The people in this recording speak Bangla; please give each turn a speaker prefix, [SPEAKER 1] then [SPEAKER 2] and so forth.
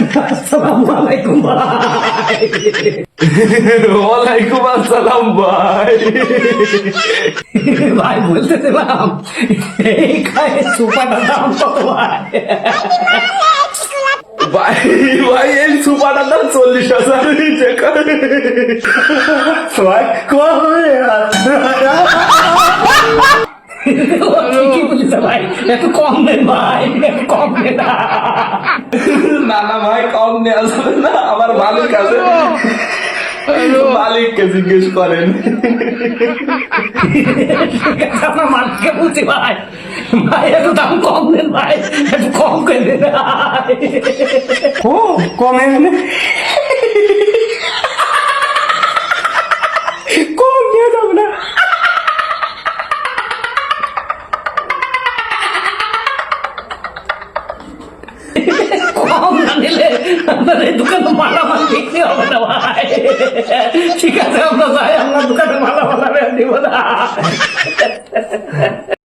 [SPEAKER 1] আসসালামু আলাইকুম ভাই।
[SPEAKER 2] ওয়ালাইকুম আসসালাম ভাই।
[SPEAKER 1] ভাই বলতেছিলাম এই খায় সুপারটার দাম কত ভাই?
[SPEAKER 2] ভাই ভাই এই সুপারটার দাম 40,000 টাকা।
[SPEAKER 1] ভাই কবে ঠিকই বলিস ভাই, একটু কম দেন ভাই, একটু কম দেন।
[SPEAKER 2] না না ভাই কম নেওয়া যাবে না, আমার মালিক আছে, মালিককে জিজ্ঞেস করেন।
[SPEAKER 1] আপনার মালিককে বলছি ভাই, ভাই একটু দাম কম দেন ভাই, একটু কম করে দেন। ও কমে কম দিয়ে যাবে না। কম না নিলে আপনার এই দোকানে মালামাল বিক্রি হবে না ভাই। ঠিক আছে আমরা যাই, আপনার দোকানে মালামাল দিব না।